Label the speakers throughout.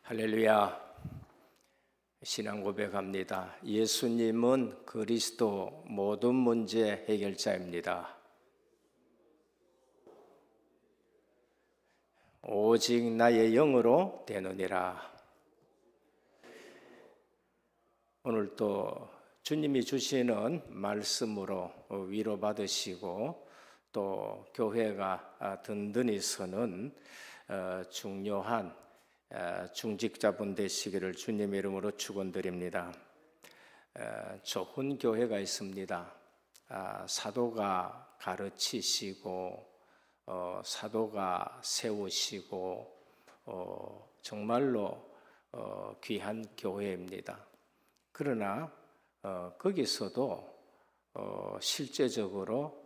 Speaker 1: 할렐루야. 신앙 고백합니다. 예수님은 그리스도 모든 문제 해결자입니다. 오직 나의 영으로 되느니라. 오늘 또 주님이 주시는 말씀으로 위로받으시고 또 교회가 든든히 서는 중요한 중직자분 되시기를 주님 이름으로 축원드립니다. 좋은 교회가 있습니다. 사도가 가르치시고 사도가 세우시고 정말로 귀한 교회입니다. 그러나 거기서도 실제적으로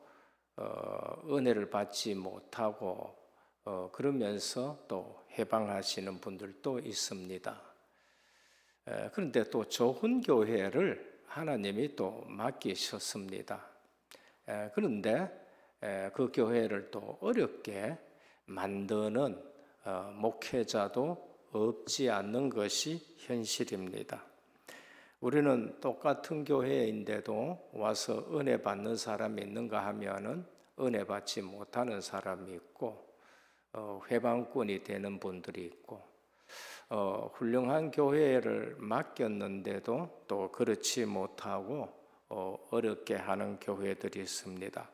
Speaker 1: 은혜를 받지 못하고 그러면서 또 해방하시는 분들도 있습니다. 그런데 또 좋은 교회를 하나님이 또 맡기셨습니다. 그런데 그 교회를 또 어렵게 만드는 목회자도 없지 않는 것이 현실입니다. 우리는 똑같은 교회인데도 와서 은혜 받는 사람이 있는가 하면은 은혜 받지 못하는 사람이 있고 회방꾼이 되는 분들이 있고 훌륭한 교회를 맡겼는데도 또 그렇지 못하고 어렵게 하는 교회들이 있습니다.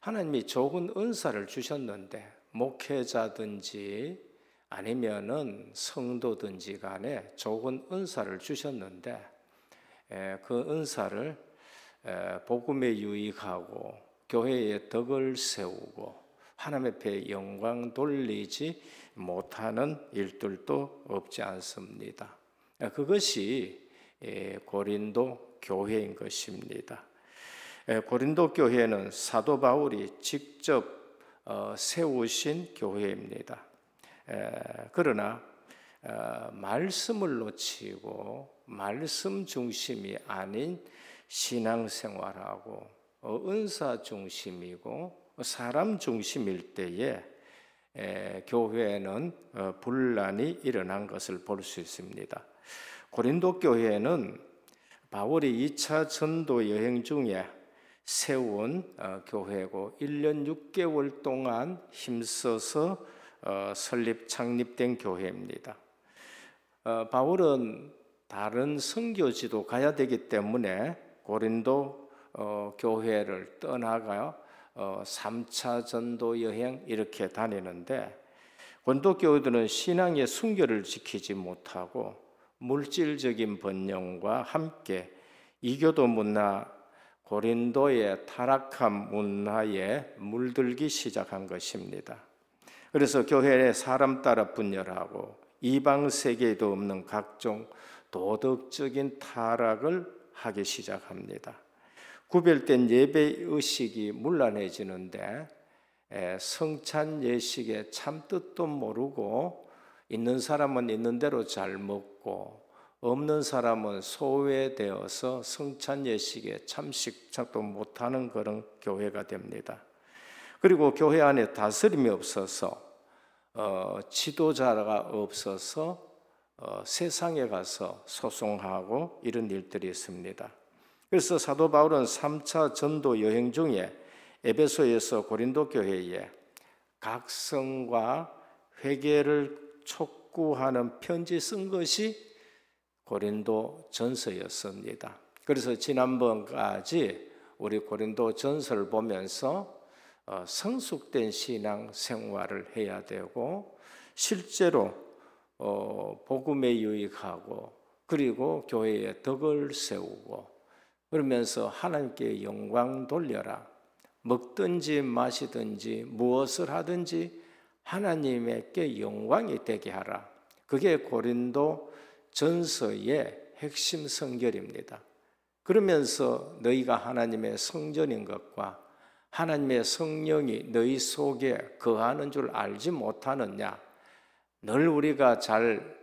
Speaker 1: 하나님이 좋은 은사를 주셨는데 목회자든지 아니면은 성도든지 간에 좋은 은사를 주셨는데 그 은사를 복음에 유익하고 교회의 덕을 세우고 하나님 앞에 영광 돌리지 못하는 일들도 없지 않습니다. 그것이 고린도 교회인 것입니다. 고린도 교회는 사도 바울이 직접 세우신 교회입니다. 그러나 말씀을 놓치고 말씀 중심이 아닌 신앙생활하고 은사 중심이고 사람 중심일 때에 교회는 분란이 일어난 것을 볼 수 있습니다. 고린도 교회는 바울이 2차 전도 여행 중에 세운 교회고 1년 6개월 동안 힘써서 설립 창립된 교회입니다. 바울은 다른 선교지도 가야 되기 때문에 고린도 교회를 떠나가 3차 전도 여행 이렇게 다니는데 고린도 교회들은 신앙의 순결을 지키지 못하고 물질적인 번영과 함께 이교도 문화, 고린도의 타락한 문화에 물들기 시작한 것입니다. 그래서 교회에 사람 따라 분열하고 이방 세계에도 없는 각종 도덕적인 타락을 하기 시작합니다. 구별된 예배 의식이 문란해지는데 성찬 예식의 참 뜻도 모르고 있는 사람은 있는 대로 잘 먹고 없는 사람은 소외되어서 성찬 예식에 참식도 못하는 그런 교회가 됩니다. 그리고 교회 안에 다스림이 없어서 지도자가 없어서 세상에 가서 소송하고 이런 일들이 있습니다. 그래서 사도 바울은 3차 전도 여행 중에 에베소에서 고린도 교회에 각성과 회개를 촉구하는 편지 쓴 것이 고린도 전서였습니다. 그래서 지난번까지 우리 고린도 전서를 보면서 성숙된 신앙 생활을 해야 되고 실제로 복음에 유익하고 그리고 교회의 덕을 세우고 그러면서 하나님께 영광 돌려라. 먹든지 마시든지 무엇을 하든지 하나님께 영광이 되게 하라. 그게 고린도 전서의 핵심 성결입니다. 그러면서 너희가 하나님의 성전인 것과 하나님의 성령이 너희 속에 거하는 줄 알지 못하느냐. 늘 우리가 잘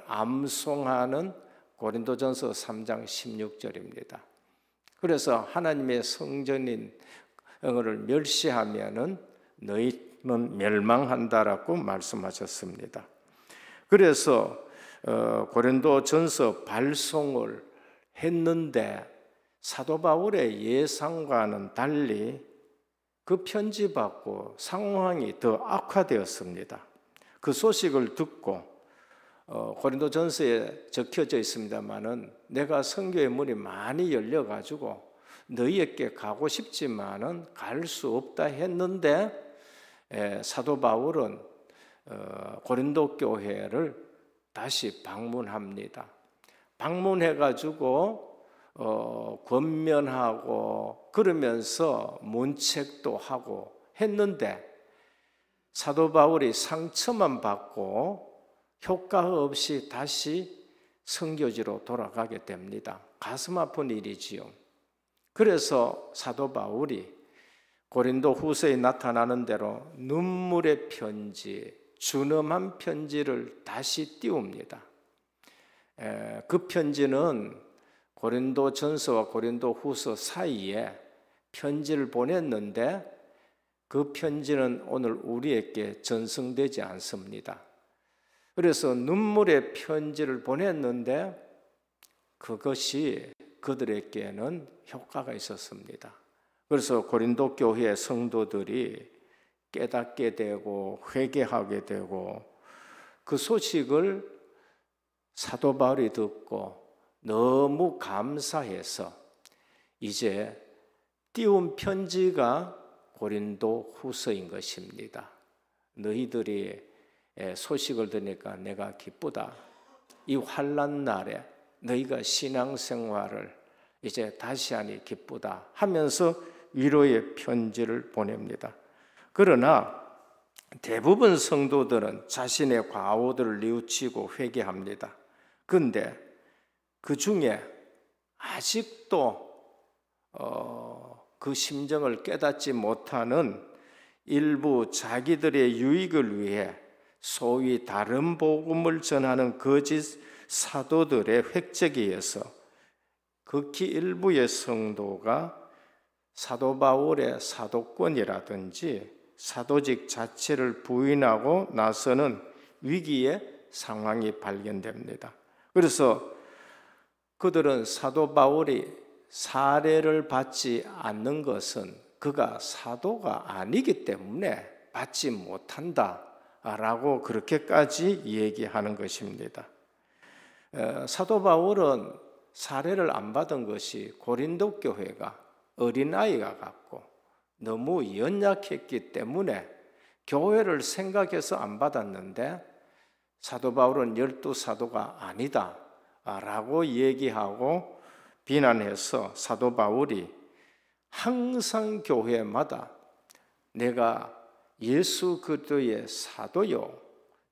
Speaker 1: 암송하는 고린도전서 3장 16절입니다. 그래서 하나님의 성전인 을 멸시하면은 너희는 멸망한다라고 말씀하셨습니다. 그래서 고린도전서 발송을 했는데 사도 바울의 예상과는 달리 그 편지 받고 상황이 더 악화되었습니다. 그 소식을 듣고 고린도전서에 적혀져 있습니다만은 내가 선교의 문이 많이 열려가지고 너희에게 가고 싶지만은 갈 수 없다 했는데 사도 바울은 고린도 교회를 다시 방문합니다. 방문해가지고 권면하고 그러면서 문책도 하고 했는데 사도 바울이 상처만 받고 효과 없이 다시 선교지로 돌아가게 됩니다. 가슴 아픈 일이지요. 그래서 사도 바울이 고린도 후서에 나타나는 대로 눈물의 편지, 준엄한 편지를 다시 띄웁니다. 그 편지는 고린도 전서와 고린도 후서 사이에 편지를 보냈는데 그 편지는 오늘 우리에게 전송되지 않습니다. 그래서 눈물의 편지를 보냈는데 그것이 그들에게는 효과가 있었습니다. 그래서 고린도 교회의 성도들이 깨닫게 되고 회개하게 되고 그 소식을 사도 바울이 듣고 너무 감사해서 이제 띄운 편지가 고린도 후서인 것입니다. 너희들이 소식을 들으니까 내가 기쁘다. 이 환난 날에 너희가 신앙생활을 이제 다시 하니 기쁘다 하면서 위로의 편지를 보냅니다. 그러나 대부분 성도들은 자신의 과오들을 뉘우치고 회개합니다. 그런데 그 중에 아직도 그 심정을 깨닫지 못하는 일부 자기들의 유익을 위해 소위 다른 복음을 전하는 거짓 사도들의 획책에 의해서 극히 일부의 성도가 사도 바울의 사도권이라든지 사도직 자체를 부인하고 나서는 위기의 상황이 발견됩니다. 그래서 그들은 사도 바울이 사례를 받지 않는 것은 그가 사도가 아니기 때문에 받지 못한다라고 그렇게까지 얘기하는 것입니다. 사도 바울은 사례를 안 받은 것이 고린도 교회가 어린아이가 같고 너무 연약했기 때문에 교회를 생각해서 안 받았는데 사도 바울은 12사도가 아니다 라고 얘기하고 비난해서 사도 바울이 항상 교회마다 내가 예수 그리스도의 사도요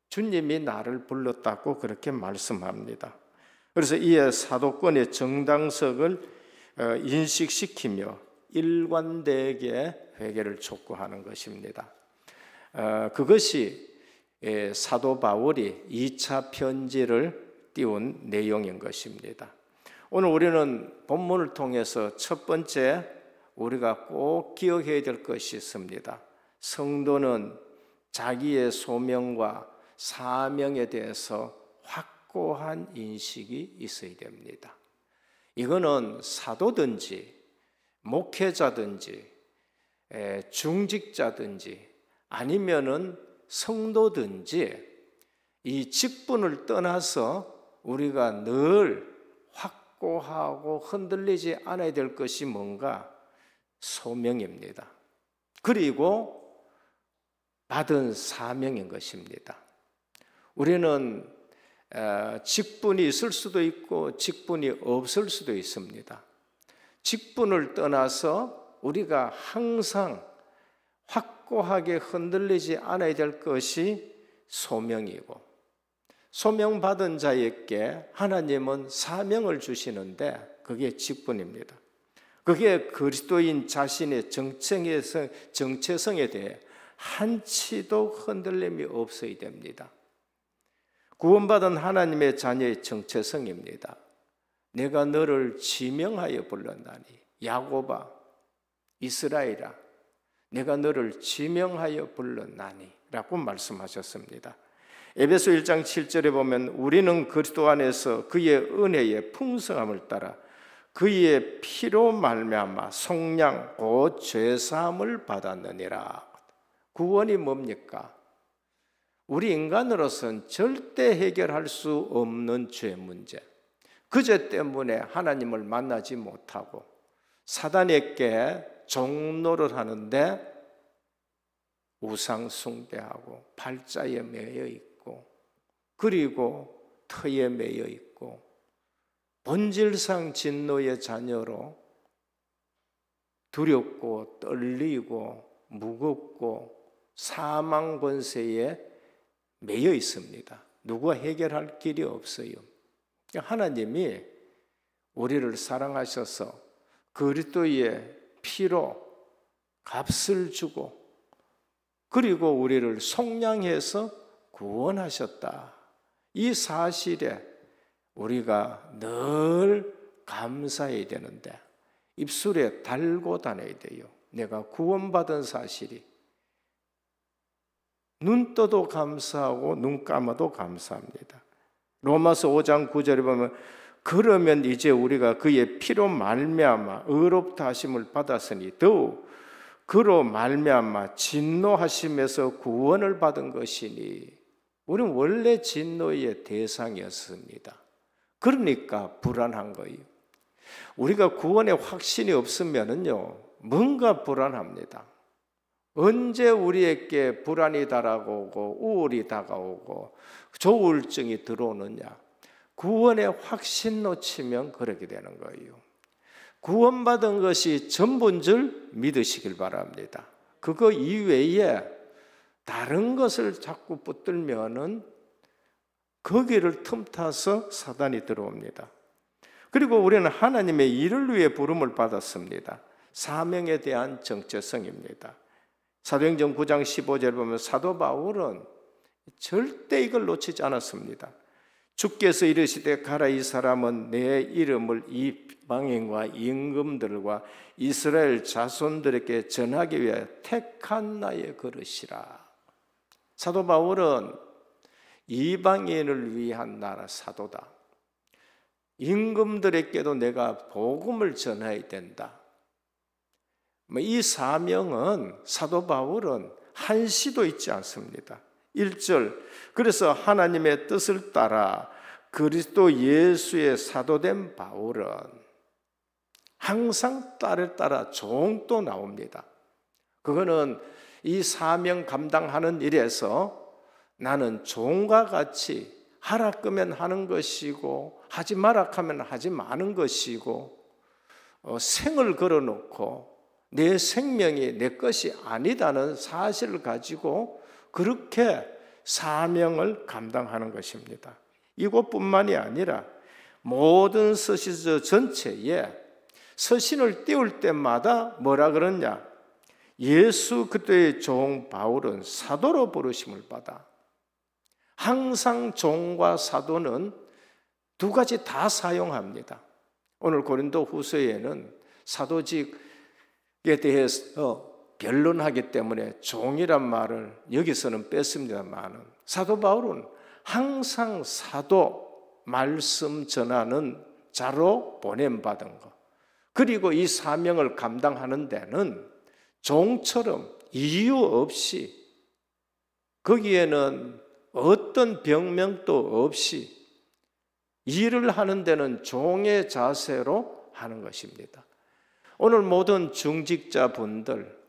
Speaker 1: 주님이 나를 불렀다고 그렇게 말씀합니다. 그래서 이에 사도권의 정당성을 인식시키며 일관되게 회개를 촉구하는 것입니다. 그것이 사도 바울이 2차 편지를 띄운 내용인 것입니다. 오늘 우리는 본문을 통해서 첫 번째 우리가 꼭 기억해야 될 것이 있습니다. 성도는 자기의 소명과 사명에 대해서 확고한 인식이 있어야 됩니다. 이거는 사도든지 목회자든지 중직자든지 아니면은 성도든지 이 직분을 떠나서 우리가 늘 확고하고 흔들리지 않아야 될 것이 뭔가 소명입니다. 그리고 받은 사명인 것입니다. 우리는 직분이 있을 수도 있고 직분이 없을 수도 있습니다. 직분을 떠나서 우리가 항상 확고하게 흔들리지 않아야 될 것이 소명이고 소명받은 자에게 하나님은 사명을 주시는데 그게 직분입니다. 그게 그리스도인 자신의 정체성에 대해 한치도 흔들림이 없어야 됩니다. 구원받은 하나님의 자녀의 정체성입니다. 내가 너를 지명하여 불렀나니 야곱아 이스라엘아 내가 너를 지명하여 불렀나니 라고 말씀하셨습니다. 에베소 1장 7절에 보면 우리는 그리스도 안에서 그의 은혜의 풍성함을 따라 그의 피로 말미암아 속량 곧 죄사함을 받았느니라. 구원이 뭡니까? 우리 인간으로서는 절대 해결할 수 없는 죄 문제, 그 죄 때문에 하나님을 만나지 못하고 사단에게 종노를 하는데 우상 숭배하고 팔자에 매여 있고 그리고 터에 매여 있고 본질상 진노의 자녀로 두렵고 떨리고 무겁고 사망 권세에 매여 있습니다. 누가 해결할 길이 없어요. 하나님이 우리를 사랑하셔서 그리스도의 피로 값을 주고 그리고 우리를 속량해서 구원하셨다. 이 사실에 우리가 늘 감사해야 되는데 입술에 달고 다녀야 돼요. 내가 구원받은 사실이. 눈 떠도 감사하고 눈 감아도 감사합니다. 로마서 5장 9절에 보면 그러면 이제 우리가 그의 피로 말미암아 의롭다 하심을 받았으니 더욱 그로 말미암아 진노하심에서 구원을 받은 것이니 우리는 원래 진노의 대상이었습니다. 그러니까 불안한 거예요. 우리가 구원의 확신이 없으면요 뭔가 불안합니다. 언제 우리에게 불안이 다가오고 우울이 다가오고 조울증이 들어오느냐. 구원의 확신 놓치면 그렇게 되는 거예요. 구원받은 것이 전부인 줄 믿으시길 바랍니다. 그거 이외에 다른 것을 자꾸 붙들면은 거기를 틈타서 사단이 들어옵니다. 그리고 우리는 하나님의 일을 위해 부름을 받았습니다. 사명에 대한 정체성입니다. 사도행전 9장 15절을 보면 사도 바울은 절대 이걸 놓치지 않았습니다. 주께서 이르시되 가라 이 사람은 내 이름을 이방인과 임금들과 이스라엘 자손들에게 전하기 위해 택한 나의 그릇이라. 사도 바울은 이방인을 위한 나라 사도다. 임금들에게도 내가 복음을 전해야 된다. 이 사명은 사도 바울은 한시도 잊지 않습니다. 1절 그래서 하나님의 뜻을 따라 그리스도 예수의 사도된 바울은 항상 딸을 따라 종도 나옵니다. 그거는 이 사명 감당하는 일에서 나는 종과 같이 하라 끄면 하는 것이고 하지 마라 하면 하지 마는 것이고 생을 걸어놓고 내 생명이 내 것이 아니다는 사실을 가지고 그렇게 사명을 감당하는 것입니다. 이것뿐만이 아니라 모든 서신서 전체에 서신을 띄울 때마다 뭐라 그러냐? 예수 그리스도의 종 바울은 사도로 부르심을 받아. 항상 종과 사도는 두 가지 다 사용합니다. 오늘 고린도 후서에는 사도직에 대해서 변론하기 때문에 종이란 말을 여기서는 뺐습니다만 사도 바울은 항상 사도 말씀 전하는 자로 보냄받은 것 그리고 이 사명을 감당하는 데는 종처럼 이유 없이 거기에는 어떤 병명도 없이 일을 하는 데는 종의 자세로 하는 것입니다. 오늘 모든 중직자분들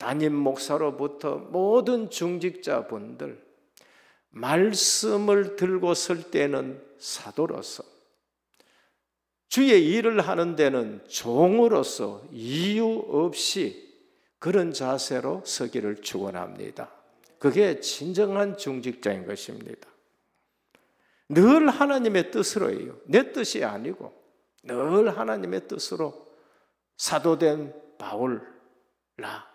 Speaker 1: 담임 목사로부터 모든 중직자분들 말씀을 들고 설 때는 사도로서 주의 일을 하는 데는 종으로서 이유 없이 그런 자세로 서기를 축원합니다. 그게 진정한 중직자인 것입니다. 늘 하나님의 뜻으로 해요. 내 뜻이 아니고 늘 하나님의 뜻으로 사도된 바울 나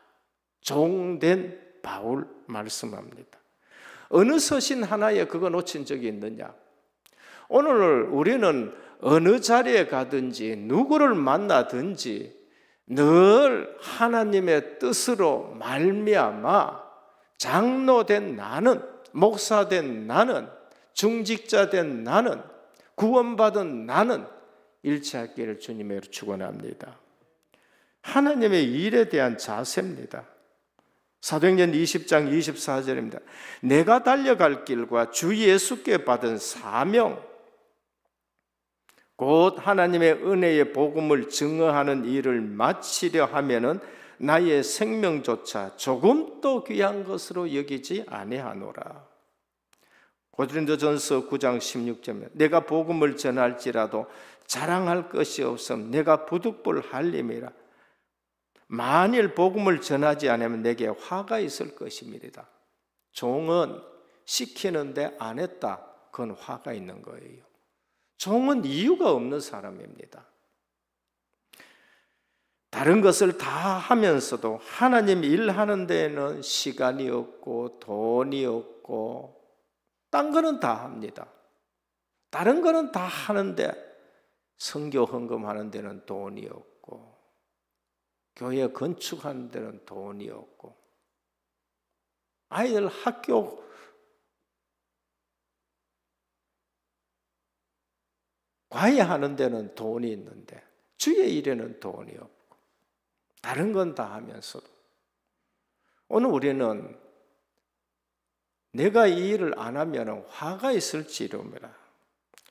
Speaker 1: 종된 바울 말씀합니다. 어느 서신 하나에 그거 놓친 적이 있느냐? 오늘 우리는 어느 자리에 가든지 누구를 만나든지 늘 하나님의 뜻으로 말미암아 장로된 나는 목사된 나는, 중직자된 나는, 구원받은 나는 일치하기를 주님으로 축원합니다. 하나님의 일에 대한 자세입니다. 사도행전 20장 24절입니다. 내가 달려갈 길과 주 예수께 받은 사명, 곧 하나님의 은혜의 복음을 증거하는 일을 마치려 하면은 나의 생명조차 조금도 귀한 것으로 여기지 아니하노라. 고린도전서 9장 16절에 내가 복음을 전할지라도 자랑할 것이 없음 내가 부득불 할림이라. 만일 복음을 전하지 않으면 내게 화가 있을 것입니다. 종은 시키는데 안 했다, 그건 화가 있는 거예요. 종은 이유가 없는 사람입니다. 다른 것을 다 하면서도 하나님 일하는 데에는 시간이 없고 돈이 없고 딴 거는 다 합니다. 다른 거는 다 하는데 선교 헌금하는 데는 돈이 없고 교회 건축하는 데는 돈이 없고 아이들 학교 과외하는 데는 돈이 있는데 주의 일에는 돈이 없고 다른 건 다 하면서도 오늘 우리는 내가 이 일을 안 하면 화가 있을지로라.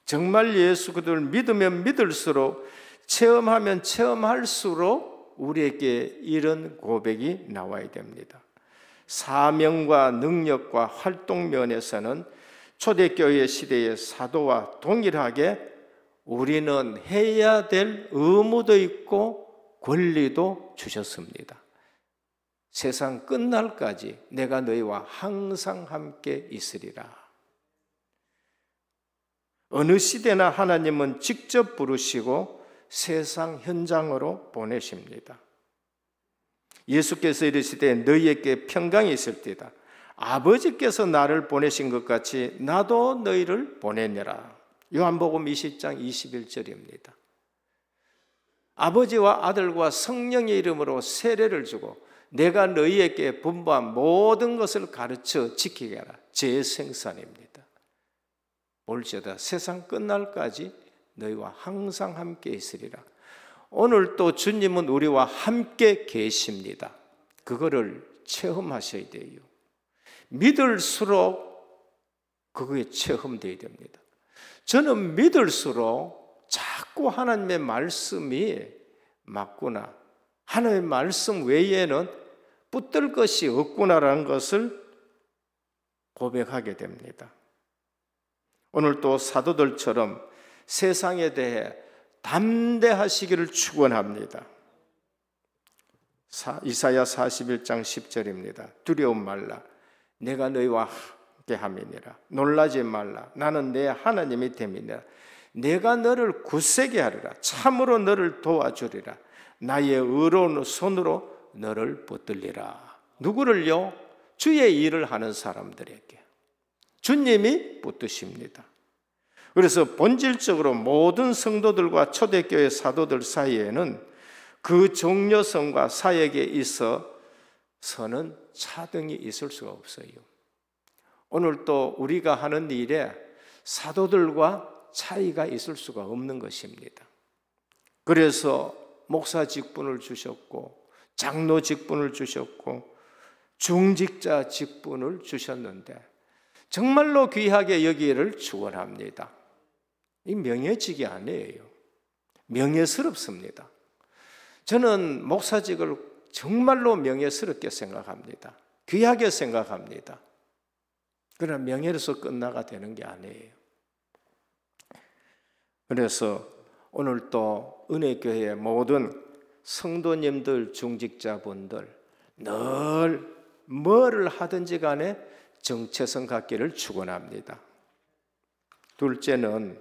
Speaker 1: 정말 예수 그리스도를 믿으면 믿을수록 체험하면 체험할수록 우리에게 이런 고백이 나와야 됩니다. 사명과 능력과 활동 면에서는 초대교회 시대의 사도와 동일하게 우리는 해야 될 의무도 있고 권리도 주셨습니다. 세상 끝날까지 내가 너희와 항상 함께 있으리라. 어느 시대나 하나님은 직접 부르시고 세상 현장으로 보내십니다. 예수께서 이르시되 너희에게 평강이 있을 때다. 아버지께서 나를 보내신 것 같이 나도 너희를 보내니라. 요한복음 20장 21절입니다. 아버지와 아들과 성령의 이름으로 세례를 주고 내가 너희에게 분부한 모든 것을 가르쳐 지키게 하라. 제 생산입니다. 볼지어다 세상 끝날까지 너희와 항상 함께 있으리라. 오늘 또 주님은 우리와 함께 계십니다. 그거를 체험하셔야 돼요. 믿을수록 그거에 체험되어야 됩니다. 저는 믿을수록 자꾸 하나님의 말씀이 맞구나, 하나님의 말씀 외에는 붙들 것이 없구나라는 것을 고백하게 됩니다. 오늘 또 사도들처럼 세상에 대해 담대하시기를 축원합니다. 이사야 41장 10절입니다. 두려움 말라. 내가 너희와 함께 함이니라. 놀라지 말라. 나는 내 하나님이 됨이니라. 내가 너를 굳세게 하리라. 참으로 너를 도와주리라. 나의 의로운 손으로 너를 붙들리라. 누구를요? 주의 일을 하는 사람들에게 주님이 붙드십니다. 그래서 본질적으로 모든 성도들과 초대교회 사도들 사이에는 그 종려성과 사역에 있어서는 차등이 있을 수가 없어요. 오늘 또 우리가 하는 일에 사도들과 차이가 있을 수가 없는 것입니다. 그래서 목사 직분을 주셨고 장로 직분을 주셨고 중직자 직분을 주셨는데 정말로 귀하게 여기를 축원합니다. 이 명예직이 아니에요. 명예스럽습니다. 저는 목사직을 정말로 명예스럽게 생각합니다. 귀하게 생각합니다. 그러나 명예로서 끝나가 되는 게 아니에요. 그래서 오늘 또 은혜교회의 모든 성도님들, 중직자분들 늘 뭐를 하든지 간에 정체성 갖기를 축원합니다. 둘째는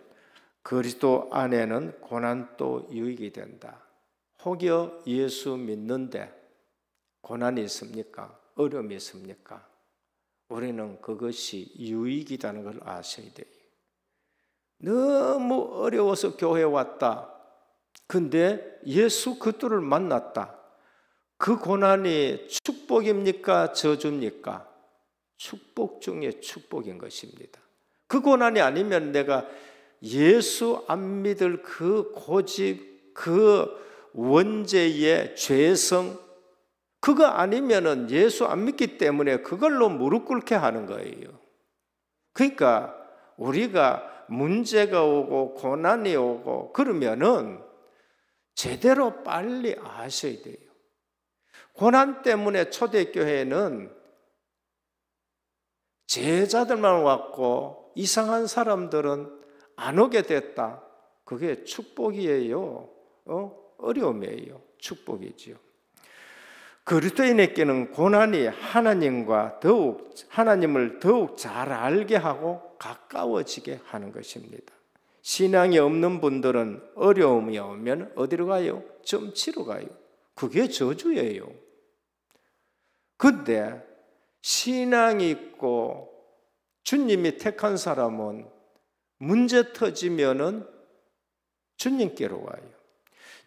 Speaker 1: 그리스도 안에는 고난도 유익이 된다. 혹여 예수 믿는데 고난이 있습니까? 어려움이 있습니까? 우리는 그것이 유익이라는 걸 아셔야 돼요. 너무 어려워서 교회에 왔다. 근데 예수 그리스도를 만났다. 그 고난이 축복입니까? 저주입니까? 축복 중에 축복인 것입니다. 그 고난이 아니면 내가 예수 안 믿을 그 고집, 그 원죄의 죄성, 그거 아니면은 예수 안 믿기 때문에 그걸로 무릎 꿇게 하는 거예요. 그러니까 우리가 문제가 오고 고난이 오고 그러면은 제대로 빨리 아셔야 돼요. 고난 때문에 초대교회는 제자들만 왔고 이상한 사람들은 안 오게 됐다. 그게 축복이에요. 어려움이에요. 축복이지요. 그리스도인에게는 고난이 하나님을 더욱 잘 알게 하고 가까워지게 하는 것입니다. 신앙이 없는 분들은 어려움이 오면 어디로 가요? 점치러 가요. 그게 저주예요. 근데 신앙이 있고 주님이 택한 사람은 문제 터지면은 주님께로 와요.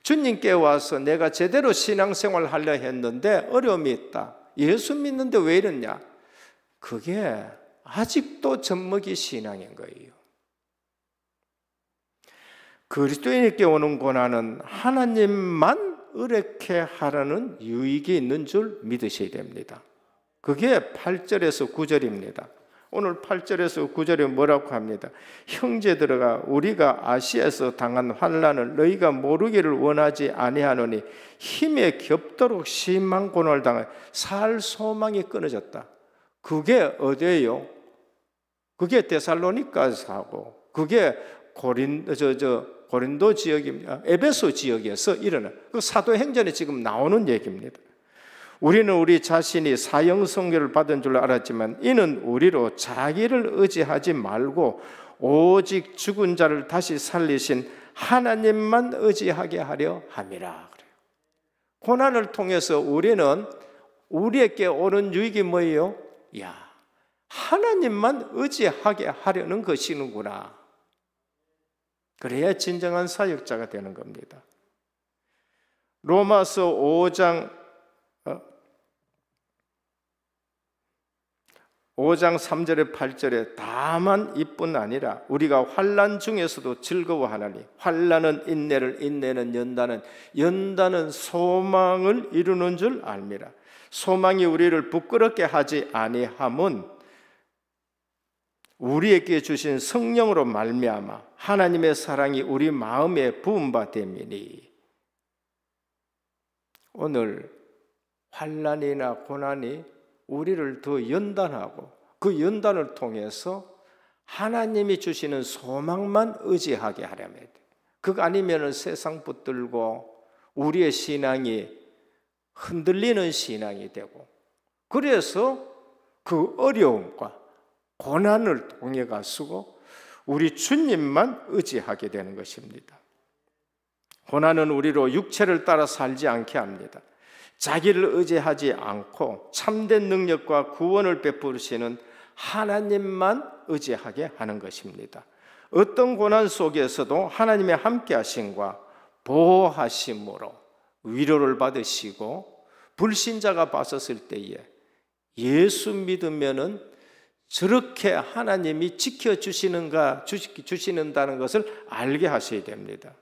Speaker 1: 주님께 와서 내가 제대로 신앙생활 하려 했는데 어려움이 있다. 예수 믿는데 왜 이러냐? 그게 아직도 젖먹이 신앙인 거예요. 그리스도인에게 오는 고난은 하나님만 의롭게 하라는 유익이 있는 줄 믿으셔야 됩니다. 그게 8절에서 9절입니다. 오늘 8절에서 9절에 뭐라고 합니다. 형제들아, 우리가 아시아에서 당한 환난을 너희가 모르기를 원하지 아니하노니 힘에 겹도록 심한 고난을 당해 살 소망이 끊어졌다. 그게 어디예요? 그게 데살로니가서하고 그게 고린도 지역입니다. 에베소 지역에서 일어난 그 사도행전에 지금 나오는 얘기입니다. 우리는 우리 자신이 사형 선고를 받은 줄 알았지만 이는 우리로 자기를 의지하지 말고 오직 죽은 자를 다시 살리신 하나님만 의지하게 하려 함이라. 그래요. 고난을 통해서 우리에게 오는 유익이 뭐예요? 하나님만 의지하게 하려는 것이는구나. 그래야 진정한 사역자가 되는 겁니다. 로마서 5장 3절에 8절에 다만 이뿐 아니라 우리가 환난 중에서도 즐거워하나니 환난은 인내를, 인내는 연단은 소망을 이루는 줄 알미라. 소망이 우리를 부끄럽게 하지 아니함은 우리에게 주신 성령으로 말미암아 하나님의 사랑이 우리 마음에 부은 바 됨이니. 오늘 환난이나 고난이 우리를 더 연단하고 그 연단을 통해서 하나님이 주시는 소망만 의지하게 하려면 돼. 그거 아니면 세상 붙들고 우리의 신앙이 흔들리는 신앙이 되고, 그래서 그 어려움과 고난을 통해 가지고 우리 주님만 의지하게 되는 것입니다. 고난은 우리로 육체를 따라 살지 않게 합니다. 자기를 의지하지 않고 참된 능력과 구원을 베푸시는 하나님만 의지하게 하는 것입니다. 어떤 고난 속에서도 하나님의 함께 하심과 보호하심으로 위로를 받으시고, 불신자가 봤었을 때에 예수 믿으면은 저렇게 하나님이 지켜주시는다는 것을 알게 하셔야 됩니다.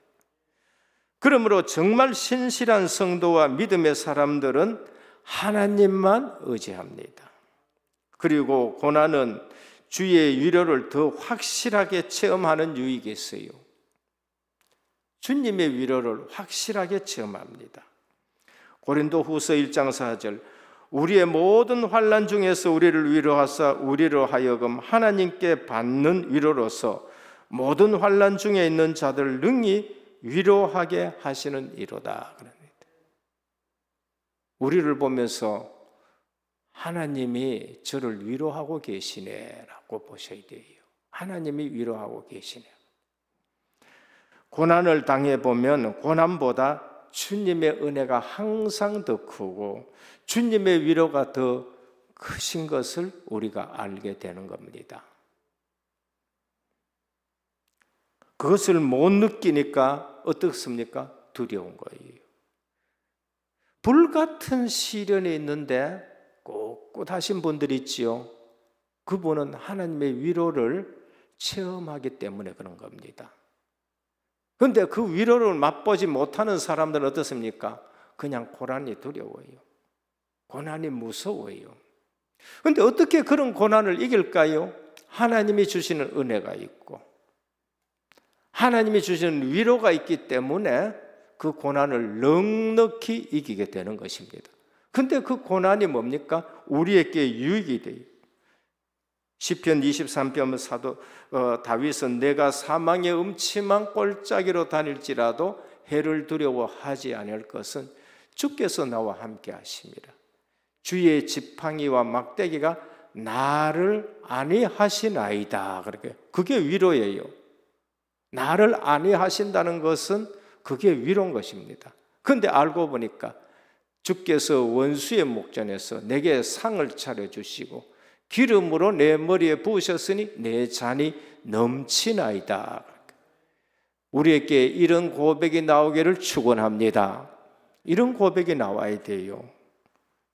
Speaker 1: 그러므로 정말 신실한 성도와 믿음의 사람들은 하나님만 의지합니다. 그리고 고난은 주의 위로를 더 확실하게 체험하는 유익이 있어요. 주님의 위로를 확실하게 체험합니다. 고린도후서 1장 4절, 우리의 모든 환난 중에서 우리를 위로하사 우리로 하여금 하나님께 받는 위로로서 모든 환난 중에 있는 자들 능히 위로하게 하시는 이로다. 그럽니다. 우리를 보면서 하나님이 저를 위로하고 계시네라고 보셔야 돼요. 하나님이 위로하고 계시네. 고난을 당해보면 고난보다 주님의 은혜가 항상 더 크고 주님의 위로가 더 크신 것을 우리가 알게 되는 겁니다. 그것을 못 느끼니까 어떻습니까? 두려운 거예요. 불같은 시련이 있는데 꿋꿋하신 분들이 있지요. 그분은 하나님의 위로를 체험하기 때문에 그런 겁니다. 그런데 그 위로를 맛보지 못하는 사람들은 어떻습니까? 그냥 고난이 두려워요. 고난이 무서워요. 그런데 어떻게 그런 고난을 이길까요? 하나님이 주시는 은혜가 있고 하나님이 주시는 위로가 있기 때문에 그 고난을 넉넉히 이기게 되는 것입니다. 그런데 그 고난이 뭡니까? 우리에게 유익이 돼요. 시편 23편 사도 다윗은 내가 사망의 음침한 골짜기로 다닐지라도 해를 두려워하지 않을 것은 주께서 나와 함께 하심이라. 주의 지팡이와 막대기가 나를 안위하시나이다. 그게 위로예요. 나를 안위하신다는 것은 그게 위로인 것입니다. 그런데 알고 보니까 주께서 원수의 목전에서 내게 상을 차려주시고 기름으로 내 머리에 부으셨으니 내 잔이 넘치나이다. 우리에게 이런 고백이 나오기를 축원합니다. 이런 고백이 나와야 돼요.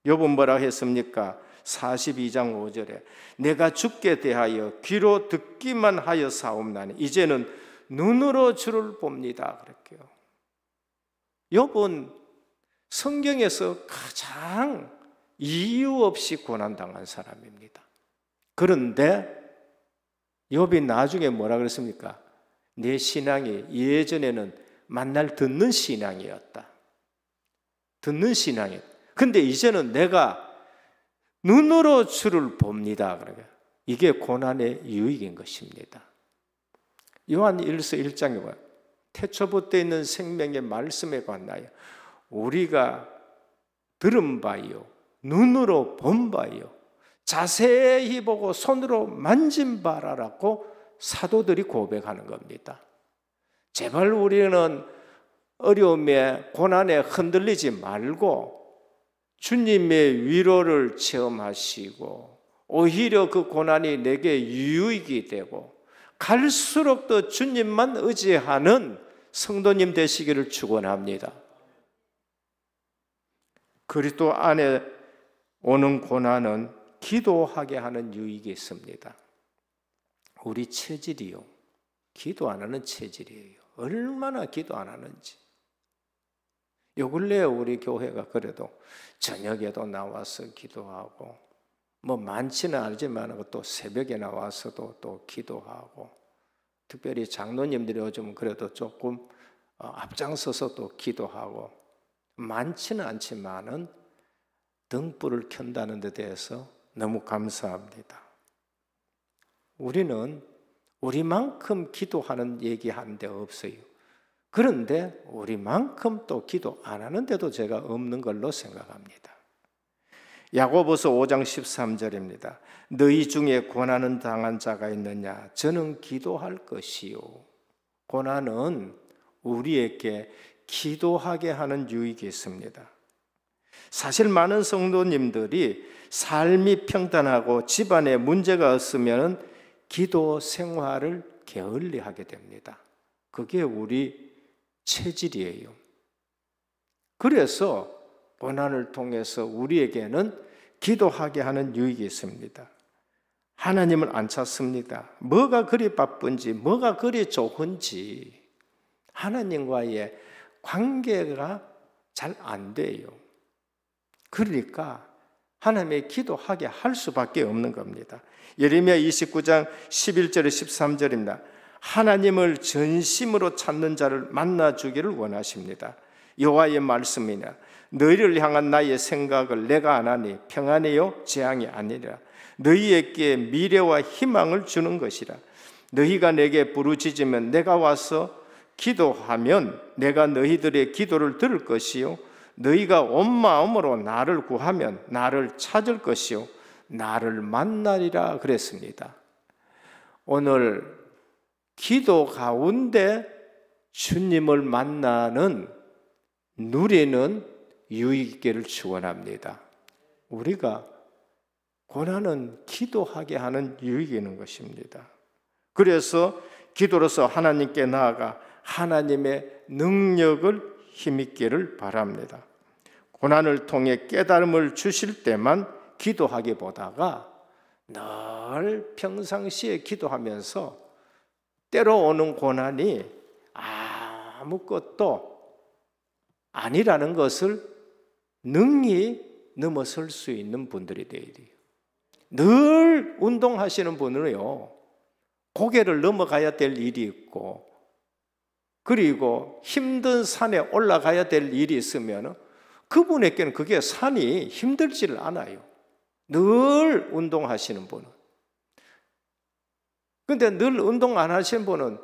Speaker 1: 욥은 뭐라 했습니까? 42장 5절에 내가 주께 대하여 귀로 듣기만 하여 사옵나니 이제는 눈으로 주를 봅니다. 그렇게요. 욥은 성경에서 가장 이유 없이 고난당한 사람입니다. 그런데 욥이 나중에 뭐라 그랬습니까? 내 신앙이 예전에는 만날 듣는 신앙이었다. 듣는 신앙이었다. 근데 이제는 내가 눈으로 주를 봅니다. 이게 고난의 유익인 것입니다. 요한 1서 1장에 보면 태초부터 있는 생명의 말씀에 관하여 우리가 들은 바요 눈으로 본 바요 자세히 보고 손으로 만진 바라라고 사도들이 고백하는 겁니다. 제발 우리는 어려움에 고난에 흔들리지 말고 주님의 위로를 체험하시고 오히려 그 고난이 내게 유익이 되고 갈수록 더 주님만 의지하는 성도님 되시기를 축원합니다. 그리스도 안에 오는 고난은 기도하게 하는 유익이 있습니다. 우리 체질이요, 기도 안 하는 체질이에요. 얼마나 기도 안 하는지. 요 근래에 우리 교회가 그래도 저녁에도 나와서 기도하고 뭐 많지는 않지만 또 새벽에 나와서도 또 기도하고 특별히 장로님들이 요즘 그래도 조금 앞장서서 또 기도하고 많지는 않지만은 등불을 켠다는 데 대해서 너무 감사합니다. 우리는 우리만큼 기도하는 얘기하는 데 없어요. 그런데 우리만큼 또 기도 안 하는데도 제가 없는 걸로 생각합니다. 야고보서 5장 13절입니다. 너희 중에 고난은 당한 자가 있느냐? 저는 기도할 것이요. 고난은 우리에게 기도하게 하는 유익이 있습니다. 사실 많은 성도님들이 삶이 평탄하고 집안에 문제가 없으면 기도 생활을 게을리하게 됩니다. 그게 우리 체질이에요. 그래서 고난을 통해서 우리에게는 기도하게 하는 유익이 있습니다. 하나님을 안 찾습니다. 뭐가 그리 바쁜지, 뭐가 그리 좋은지 하나님과의 관계가 잘 안 돼요. 그러니까 하나님의 기도하게 할 수밖에 없는 겁니다. 예레미야 29장 11절에 13절입니다. 하나님을 전심으로 찾는 자를 만나주기를 원하십니다. 여호와의 말씀이냐 너희를 향한 나의 생각을 내가 아나니 평안이요 재앙이 아니라 너희에게 미래와 희망을 주는 것이라. 너희가 내게 부르짖으면 내가 와서 기도하면 내가 너희들의 기도를 들을 것이요 너희가 온 마음으로 나를 구하면 나를 찾을 것이요 나를 만나리라 그랬습니다. 오늘 기도 가운데 주님을 만나는 누리는 유익 있기를 축원합니다. 우리가 고난은 기도하게 하는 유익이 있는 것입니다. 그래서 기도로서 하나님께 나아가 하나님의 능력을 힘있기를 바랍니다. 고난을 통해 깨달음을 주실 때만 기도하기보다가 늘 평상시에 기도하면서 때로 오는 고난이 아무것도 아니라는 것을 능히 넘어설 수 있는 분들이 되어야 돼요. 늘 운동하시는 분은요, 고개를 넘어가야 될 일이 있고, 그리고 힘든 산에 올라가야 될 일이 있으면 그분에게는 그게 산이 힘들지를 않아요. 늘 운동하시는 분은. 근데 늘 운동 안 하시는 분은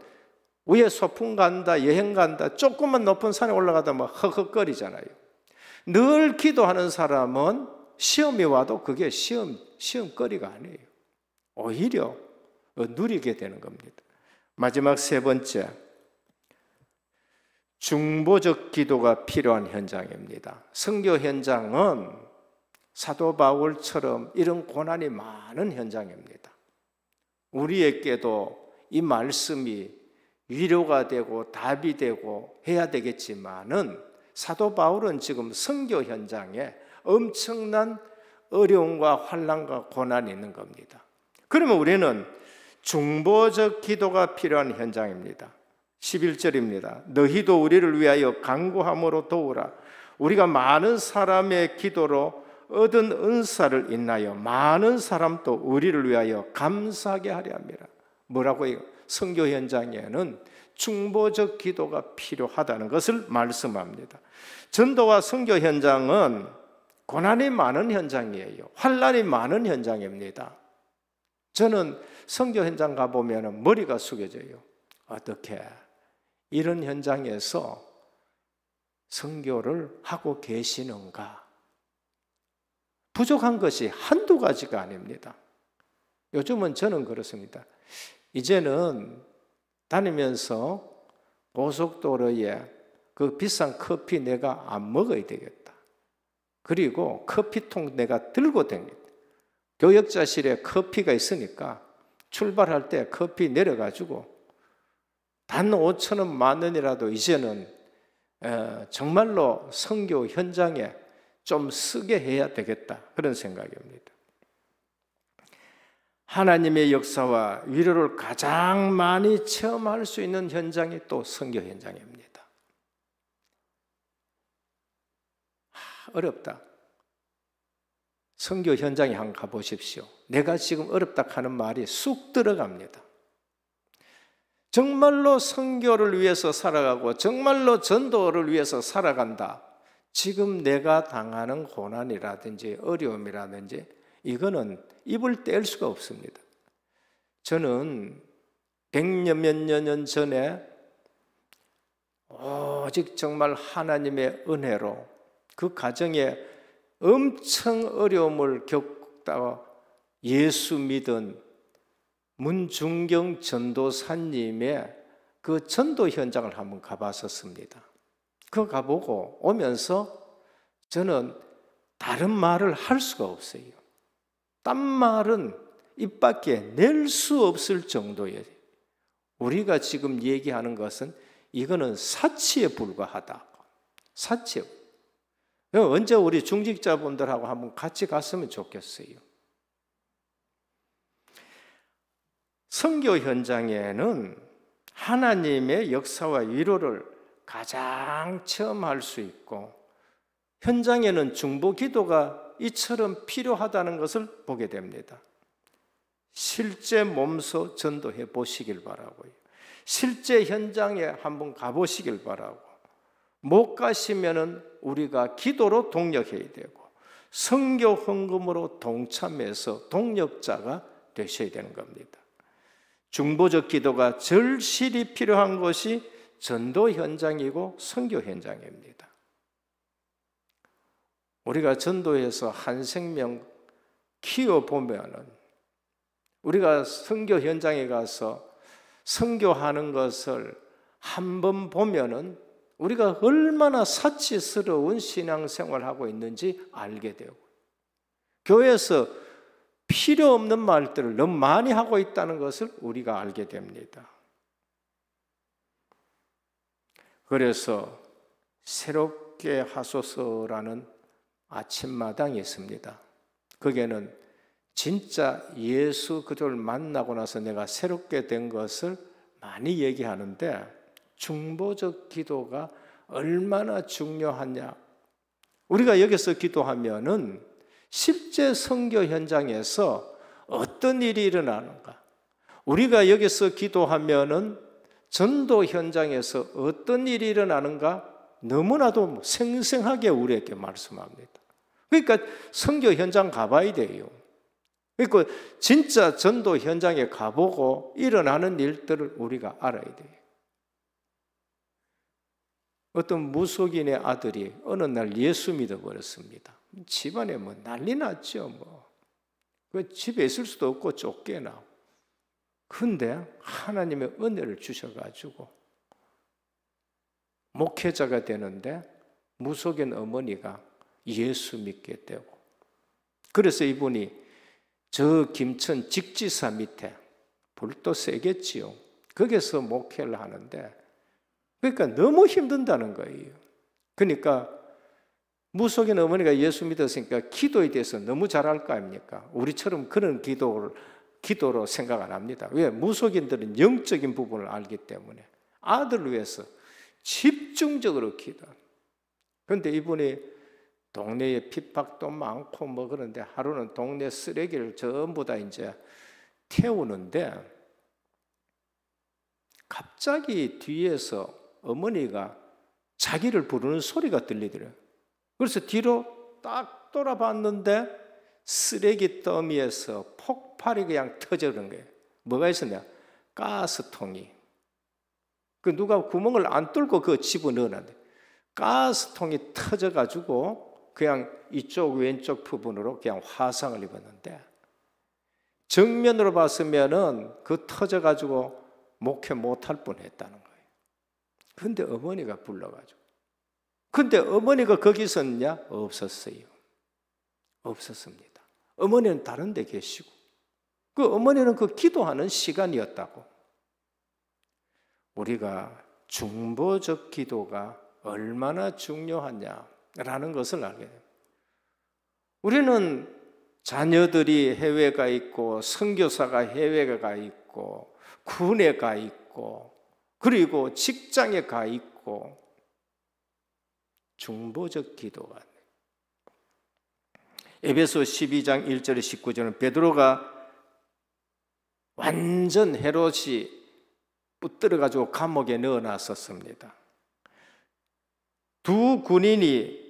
Speaker 1: 위에 소풍 간다, 여행 간다, 조금만 높은 산에 올라가다 막 헉헉거리잖아요. 늘 기도하는 사람은 시험이 와도 그게 시험거리가 아니에요. 오히려 누리게 되는 겁니다. 마지막 세 번째, 중보적 기도가 필요한 현장입니다. 선교 현장은 사도 바울처럼 이런 고난이 많은 현장입니다. 우리에게도 이 말씀이 위로가 되고 답이 되고 해야 되겠지만은 사도 바울은 지금 선교 현장에 엄청난 어려움과 환난과 고난이 있는 겁니다. 그러면 우리는 중보적 기도가 필요한 현장입니다. 11절입니다. 너희도 우리를 위하여 간구함으로 도우라. 우리가 많은 사람의 기도로 얻은 은사를 인하여 많은 사람도 우리를 위하여 감사하게 하려 합니다. 뭐라고요? 선교 현장에는 중보적 기도가 필요하다는 것을 말씀합니다. 전도와 선교 현장은 고난이 많은 현장이에요. 환난이 많은 현장입니다. 저는 선교 현장 가보면 머리가 숙여져요. 어떻게 이런 현장에서 선교를 하고 계시는가? 부족한 것이 한두 가지가 아닙니다. 요즘은 저는 그렇습니다. 이제는 다니면서 고속도로에 그 비싼 커피 내가 안 먹어야 되겠다. 그리고 커피통 내가 들고 다닙니다. 교역자실에 커피가 있으니까 출발할 때 커피 내려가지고 단 5,000원, 10,000원이라도 이제는 정말로 선교 현장에 좀 쓰게 해야 되겠다, 그런 생각입니다. 하나님의 역사와 위로를 가장 많이 체험할 수 있는 현장이 또 선교 현장입니다. 어렵다. 선교 현장에 한번 가보십시오. 내가 지금 어렵다 하는 말이 쑥 들어갑니다. 정말로 선교를 위해서 살아가고 정말로 전도를 위해서 살아간다. 지금 내가 당하는 고난이라든지 어려움이라든지 이거는 입을 뗄 수가 없습니다. 저는 100몇 년 전에 오직 정말 하나님의 은혜로 그 가정에 엄청 어려움을 겪다가 예수 믿은 문중경 전도사님의 그 전도 현장을 한번 가봤었습니다. 그거 가보고 오면서 저는 다른 말을 할 수가 없어요. 딴 말은 입 밖에 낼 수 없을 정도예요. 우리가 지금 얘기하는 것은 이거는 사치에 불과하다. 사치. 언제 우리 중직자분들하고 한번 같이 갔으면 좋겠어요. 선교 현장에는 하나님의 역사와 위로를 가장 체험할 수 있고 현장에는 중보 기도가 이처럼 필요하다는 것을 보게 됩니다. 실제 몸소 전도해 보시길 바라고요. 실제 현장에 한번 가보시길 바라고, 못 가시면은 우리가 기도로 동력해야 되고 선교 헌금으로 동참해서 동력자가 되셔야 되는 겁니다. 중보적 기도가 절실히 필요한 것이 전도 현장이고 선교 현장입니다. 우리가 전도해서 한 생명 키워보면은 우리가 선교 현장에 가서 선교하는 것을 한번 보면은 우리가 얼마나 사치스러운 신앙생활을 하고 있는지 알게 되고, 교회에서 필요 없는 말들을 너무 많이 하고 있다는 것을 우리가 알게 됩니다. 그래서 새롭게 하소서라는 아침마당이 있습니다. 거기에는 진짜 예수 그리스도를 만나고 나서 내가 새롭게 된 것을 많이 얘기하는데, 중보적 기도가 얼마나 중요하냐. 우리가 여기서 기도하면은 실제 선교 현장에서 어떤 일이 일어나는가, 우리가 여기서 기도하면은 전도 현장에서 어떤 일이 일어나는가 너무나도 생생하게 우리에게 말씀합니다. 그러니까 선교 현장 가봐야 돼요. 그러니까 진짜 전도 현장에 가보고 일어나는 일들을 우리가 알아야 돼요. 어떤 무속인의 아들이 어느 날 예수 믿어버렸습니다. 집안에 뭐 난리 났죠. 그 집에 있을 수도 없고 쫓겨나고. 근데 하나님의 은혜를 주셔가지고 목회자가 되는데 무속인 어머니가 예수 믿게 되고, 그래서 이분이 저 김천 직지사 밑에, 불도 세겠지요, 거기서 목회를 하는데, 그러니까 너무 힘든다는 거예요. 그러니까 무속인 어머니가 예수 믿었으니까 기도에 대해서 너무 잘할 거 아닙니까? 우리처럼 그런 기도로 생각 안 합니다. 왜? 무속인들은 영적인 부분을 알기 때문에 아들을 위해서 집중적으로 기도합니다. 그런데 이분이 동네에 핍박도 많고 뭐 그런데 하루는 동네 쓰레기를 전부 다 이제 태우는데, 갑자기 뒤에서 어머니가 자기를 부르는 소리가 들리더래요. 그래서 뒤로 딱 돌아봤는데 쓰레기 더미에서 폭발이 그냥 터져버린 거예요. 뭐가 있었냐? 가스통이. 그 누가 구멍을 안 뚫고 그거 집어넣었는데 가스통이 터져가지고 그냥 이쪽 왼쪽 부분으로 그냥 화상을 입었는데, 정면으로 봤으면은 그 터져가지고 목회 못할 뻔했다는 거예요. 근데 어머니가 불러가지고. 근데 어머니가 거기 있었냐? 없었어요. 없었습니다. 어머니는 다른 데 계시고, 그 어머니는 그 기도하는 시간이었다고. 우리가 중보적 기도가 얼마나 중요하냐라는 것을 알게 됩니다. 우리는 자녀들이 해외에 가 있고, 선교사가 해외에 가 있고, 군에 가 있고, 그리고 직장에 가 있고, 중보적 기도가. 에베소 12장 1절 19절은 베드로가 완전 헤롯이 붙들어가지고 감옥에 넣어놨었습니다. 두 군인이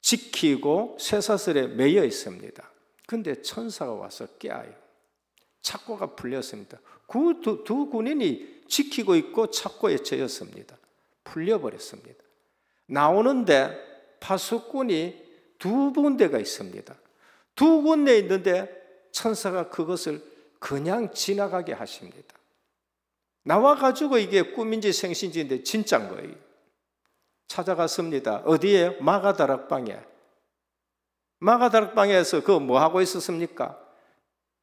Speaker 1: 지키고 쇠사슬에 매여 있습니다. 근데 천사가 와서 깨어요. 착고가 풀렸습니다. 그 두 군인이 지키고 있고 착고에 젖었습니다. 풀려버렸습니다. 나오는데 파수꾼이 두 군데가 있습니다. 두 군데 있는데 천사가 그것을 그냥 지나가게 하십니다. 나와가지고 이게 꿈인지 생신지인데 진짜인 거예요. 찾아갔습니다. 어디에? 마가다락방에. 마가다락방에서 그거 뭐 하고 있었습니까?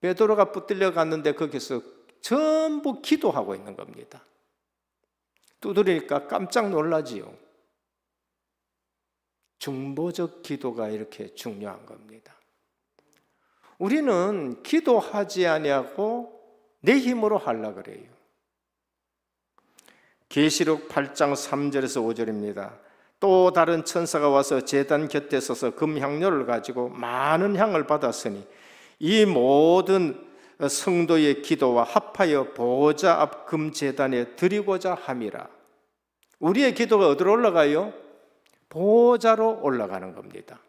Speaker 1: 베드로가 붙들려 갔는데 거기서 전부 기도하고 있는 겁니다. 두드리니까 깜짝 놀라지요. 중보적 기도가 이렇게 중요한 겁니다. 우리는 기도하지 아니하고 내 힘으로 하려고 그래요. 계시록 8장 3절에서 5절입니다. 또 다른 천사가 와서 제단 곁에 서서 금향료를 가지고 많은 향을 받았으니 이 모든 성도의 기도와 합하여 보호자 앞 금제단에 드리고자 함이라. 우리의 기도가 어디로 올라가요? 보호자로 올라가는 겁니다.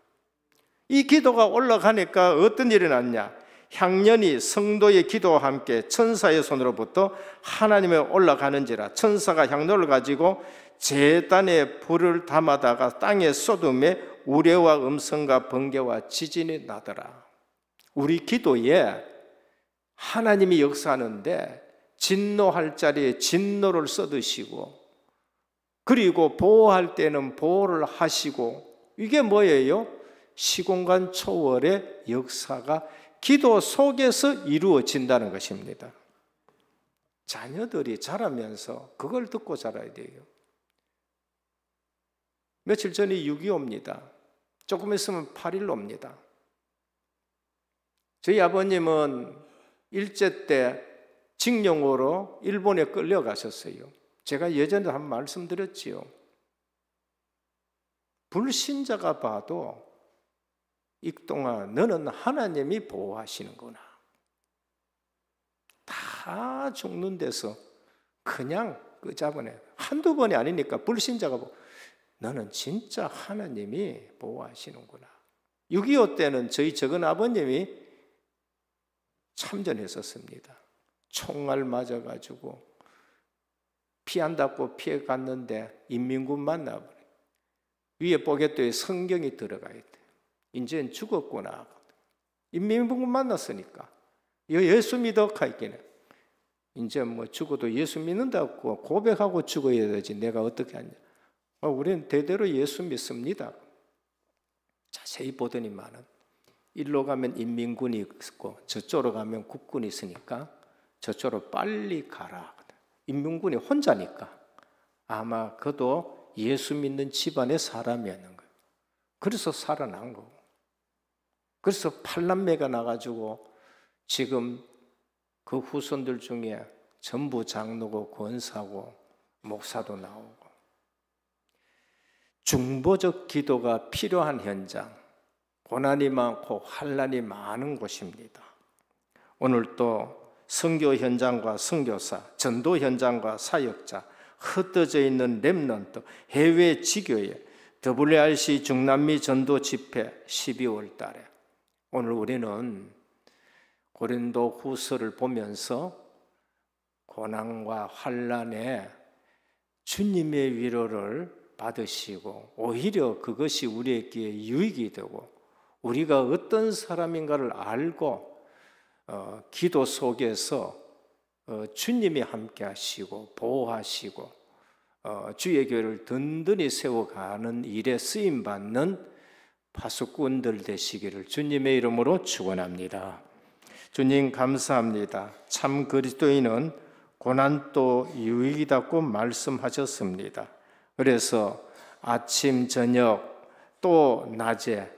Speaker 1: 이 기도가 올라가니까 어떤 일이 났냐? 향년이 성도의 기도와 함께 천사의 손으로부터 하나님에 올라가는지라. 천사가 향로를 가지고 제단에 불을 담아다가 땅에 쏟음에 우레와 음성과 번개와 지진이 나더라. 우리 기도에 하나님이 역사하는데 진노할 자리에 진노를 쏟으시고, 그리고 보호할 때는 보호를 하시고, 이게 뭐예요? 시공간 초월의 역사가 기도 속에서 이루어진다는 것입니다. 자녀들이 자라면서 그걸 듣고 자라야 돼요. 며칠 전에 6.25입니다. 조금 있으면 8.15입니다. 저희 아버님은 일제 때 징용으로 일본에 끌려가셨어요. 제가 예전에 한 말씀드렸지요. 불신자가 봐도 익동아, 너는 하나님이 보호하시는구나. 다 죽는 데서 그냥 끄잡아내. 한두 번이 아니니까 불신자가 보고 너는 진짜 하나님이 보호하시는구나. 6.25 때는 저희 적은 아버님이 참전했었습니다. 총알 맞아가지고 피 안 닿고 피해 갔는데 인민군 만나버려. 위에 포개도에 성경이 들어가 있대. 이제는 죽었구나. 인민군 만났으니까. 예수 믿어 가있기는. 이제 뭐 죽어도 예수 믿는다고 고백하고 죽어야 되지. 내가 어떻게 하냐. 우리는 대대로 예수 믿습니다. 자세히 보더니만은 일로 가면 인민군이 있고 저쪽으로 가면 국군이 있으니까 저쪽으로 빨리 가라. 인민군이 혼자니까 아마 그도 예수 믿는 집안의 사람이었는 거예요. 그래서 살아난 거고. 그래서 팔남매가 나가지고 지금 그 후손들 중에 전부 장로고 권사고 목사도 나오고. 중보적 기도가 필요한 현장, 고난이 많고 환난이 많은 곳입니다. 오늘 또 선교 현장과 선교사, 전도 현장과 사역자, 흩어져 있는 렘넌트, 해외 지교회, WRC 중남미 전도 집회 12월 달에 오늘 우리는 고린도 후서를 보면서 고난과 환난에 주님의 위로를 받으시고 오히려 그것이 우리에게 유익이 되고 우리가 어떤 사람인가를 알고 기도 속에서 주님이 함께 하시고 보호하시고 주의 교회를 든든히 세워가는 일에 쓰임받는 파수꾼들 되시기를 주님의 이름으로 축원합니다. 주님 감사합니다. 참 그리스도인은 고난도 유익이다고 말씀하셨습니다. 그래서 아침, 저녁, 또 낮에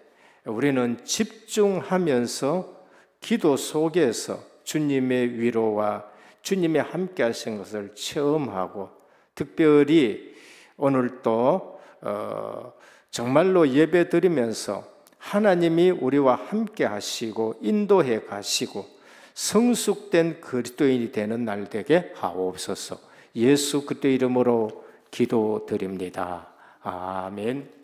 Speaker 1: 우리는 집중하면서 기도 속에서 주님의 위로와 주님의 함께 하신 것을 체험하고 특별히 오늘 또 정말로 예배 드리면서 하나님이 우리와 함께 하시고 인도해 가시고 성숙된 그리스도인이 되는 날 되게 하옵소서. 예수 그리스도 이름으로 기도드립니다. 아멘.